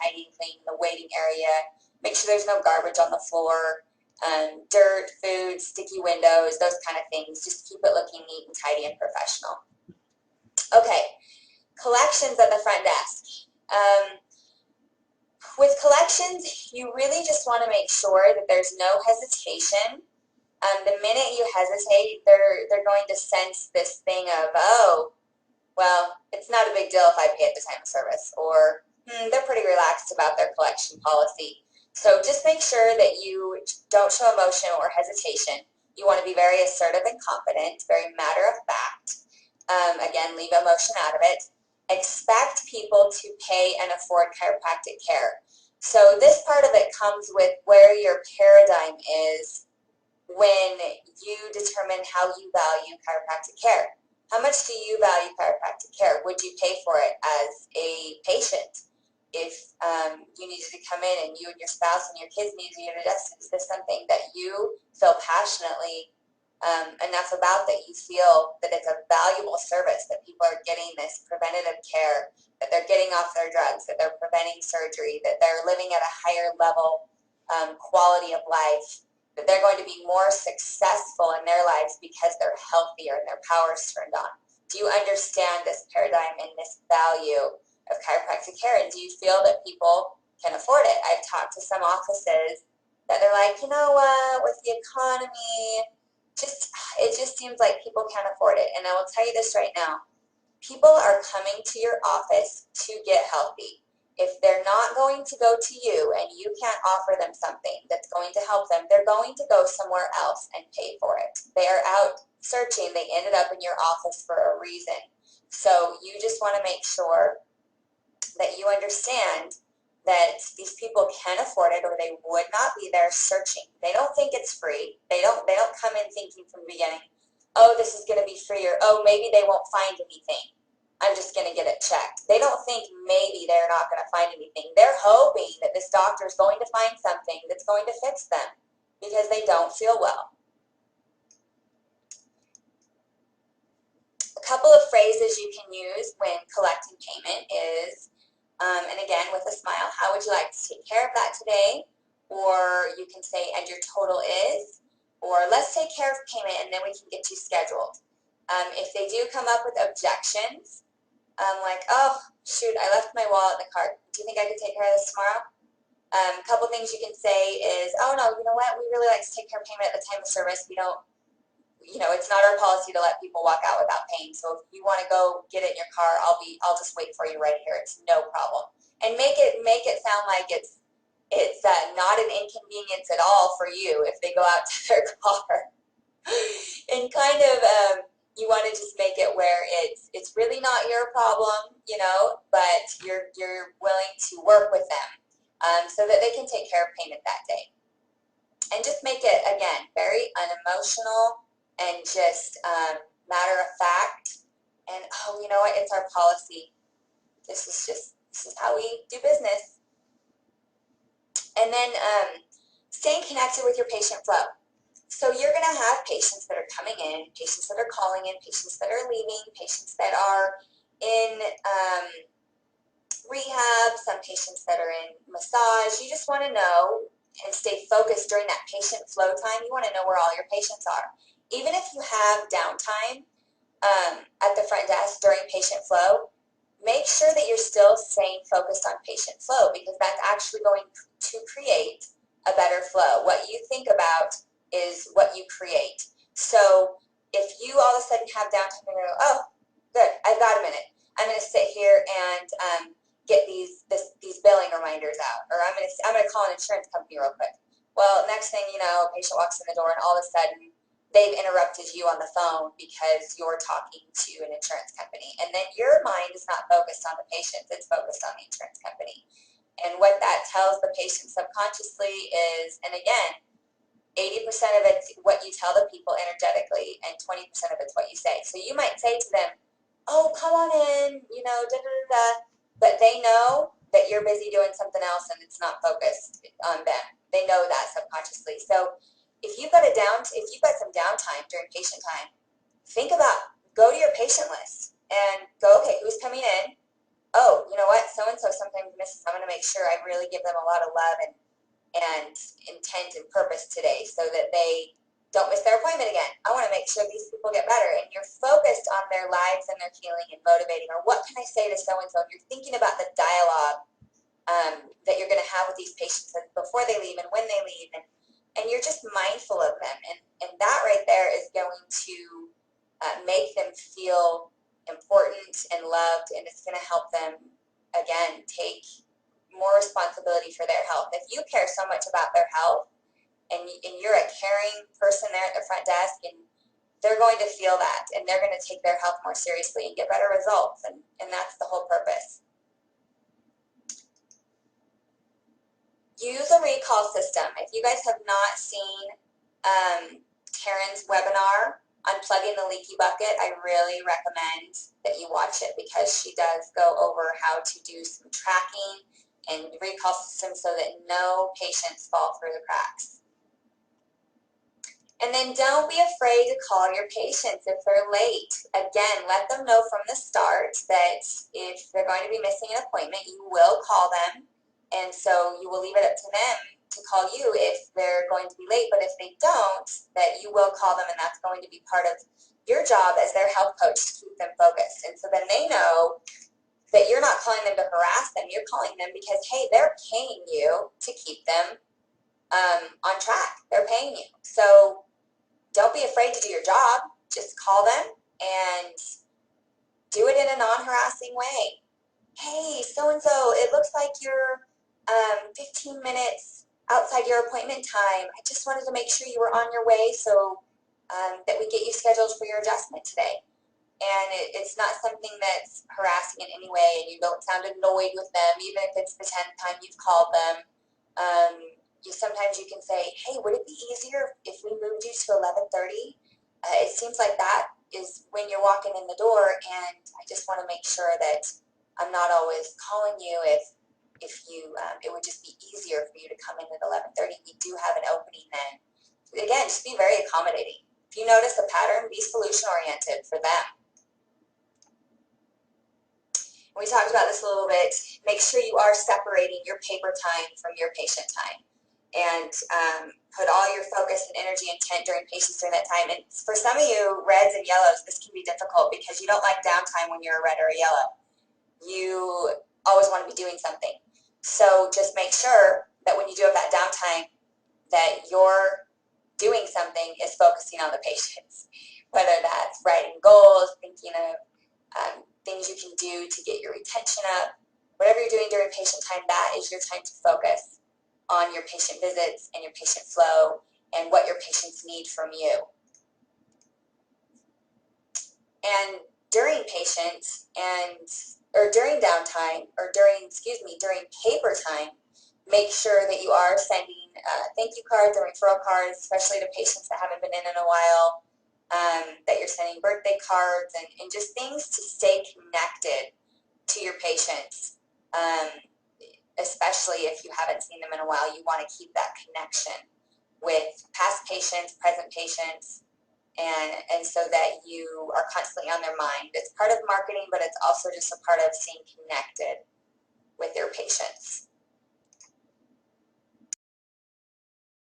tidy and clean the waiting area. Make sure there's no garbage on the floor, dirt, food, sticky windows, those kind of things. Just keep it looking neat and tidy and professional. Okay, collections at the front desk. With collections, you really just want to make sure that there's no hesitation. The minute you hesitate, they're going to sense this thing of, oh, well, it's not a big deal if I pay at the time of service, or they're pretty relaxed about their collection policy. So just make sure that you don't show emotion or hesitation. You want to be very assertive and confident, very matter of fact. Again, leave emotion out of it. Expect people to pay and afford chiropractic care. So this part of it comes with where your paradigm is when you determine how you value chiropractic care. How much do you value chiropractic care? Would you pay for it as a patient? If you needed to come in and you and your spouse and your kids needed to get adjusted, is this something that you feel passionately enough about, that you feel that it's a valuable service, that people are getting this preventative care, that they're getting off their drugs, that they're preventing surgery, that they're living at a higher level quality of life, that they're going to be more successful in their lives because they're healthier and their power's turned on? Do you understand this paradigm and this value of chiropractic care, and do you feel that people can afford it? I've talked to some offices that they're like, you know what, with the economy, it just seems like people can't afford it. And I will tell you this right now, people are coming to your office to get healthy. If they're not going to go to you and you can't offer them something that's going to help them, they're going to go somewhere else and pay for it. They are out searching. They ended up in your office for a reason. So you just want to make sure that you understand that these people can afford it, or they would not be there searching. They don't think it's free. They don't come in thinking from the beginning, oh, this is going to be free, or oh, maybe they won't find anything, I'm just going to get it checked. They don't think maybe they're not going to find anything. They're hoping that this doctor is going to find something that's going to fix them because they don't feel well. A couple of phrases you can use when collecting payment is, and again, with a smile, how would you like to take care of that today? Or you can say, and your total is, or let's take care of payment and then we can get you scheduled. If they do come up with objections, like, oh, shoot, I left my wallet in the car. Do you think I could take care of this tomorrow? A couple things you can say is, oh, no, you know what? We really like to take care of payment at the time of service. We don't, it's not our policy to let people walk out without paying. So if you want to go get it in your car, I'll just wait for you right here. It's no problem. And make it sound like it's not an inconvenience at all for you if they go out to their car. And kind of you want to just make it where it's really not your problem, but you're willing to work with them so that they can take care of payment that day. And just make it, again, very unemotional and just matter of fact. And, oh, you know what? It's our policy. This is how we do business. And then staying connected with your patient flow. So you're going to have patients that are coming in, patients that are calling in, patients that are leaving, patients that are in rehab, some patients that are in massage. You just want to know and stay focused during that patient flow time. You want to know where all your patients are. Even if you have downtime at the front desk during patient flow, make sure that you're still staying focused on patient flow, because that's actually going to create a better flow. What you think about is what you create. So if you all of a sudden have downtime and go, oh, good, I've got a minute. I'm going to sit here and get these billing reminders out, or I'm going to call an insurance company real quick. Well, next thing you know, a patient walks in the door and all of a sudden they've interrupted you on the phone because you're talking to an insurance company. And then your mind is not focused on the patient, it's focused on the insurance company. And what that tells the patient subconsciously is, and again, 80% of it's what you tell the people energetically, and 20% of it's what you say. So you might say to them, oh, come on in, but they know that you're busy doing something else and it's not focused on them. They know that subconsciously. So if you've got some downtime during patient time, go to your patient list and go, okay, who's coming in? oh, you know what, so-and-so sometimes misses. I'm going to make sure I really give them a lot of love and intent and purpose today so that they don't miss their appointment again. I want to make sure these people get better. And you're focused on their lives and their healing and motivating, or what can I say to so-and-so? You're thinking about the dialogue that you're going to have with these patients before they leave and when they leave. And you're just mindful of them. And that right there is going to make them feel important and loved, and it's going to help them, again, take more responsibility for their health. If you care so much about their health and you're a caring person there at the front desk, and they're going to feel that, and they're going to take their health more seriously and get better results, and that's the whole purpose. Use a recall system. If you guys have not seen Taryn's webinar, Unplugging the Leaky Bucket, I really recommend that you watch it, because she does go over how to do some tracking and recall systems so that no patients fall through the cracks. And then don't be afraid to call your patients if they're late. Again, let them know from the start that if they're going to be missing an appointment, you will call them. And so you will leave it up to them to call you if they're going to be late. But if they don't, that you will call them, and that's going to be part of your job as their health coach to keep them focused. And so then they know that you're not calling them to harass them. You're calling them because, hey, they're paying you to keep them on track. They're paying you. So don't be afraid to do your job. Just call them and do it in a non-harassing way. Hey, so-and-so, it looks like you're 15 minutes outside your appointment time. I just wanted to make sure you were on your way so that we get you scheduled for your adjustment today. And it's not something that's harassing in any way, and you don't sound annoyed with them, even if it's the 10th time you've called them. Sometimes you can say, hey, would it be easier if we moved you to 11:30? It seems like that is when you're walking in the door, and I just want to make sure that I'm not always calling you if you it would just be easier for you to come in at 11:30. We do have an opening then. Again, just be very accommodating. If you notice a pattern, be solution oriented for them. We talked about this a little bit. Make sure you are separating your paper time from your patient time, and put all your focus and energy and intent during patients during that time. And for some of you, reds and yellows, this can be difficult because you don't like downtime when you're a red or a yellow. You always want to be doing something. So just make sure that when you do have that downtime, that you're doing something is focusing on the patients, whether that's writing goals, thinking of things you can do to get your retention up. Whatever you're doing during patient time, that is your time to focus on your patient visits and your patient flow and what your patients need from you. And during patients or during downtime, or during paper time, make sure that you are sending thank you cards or referral cards, especially to patients that haven't been in a while, that you're sending birthday cards and just things to stay connected to your patients, especially if you haven't seen them in a while. You want to keep that connection with past patients, present patients, and so that you are constantly on their mind. It's part of marketing, but it's also just a part of staying connected with your patients.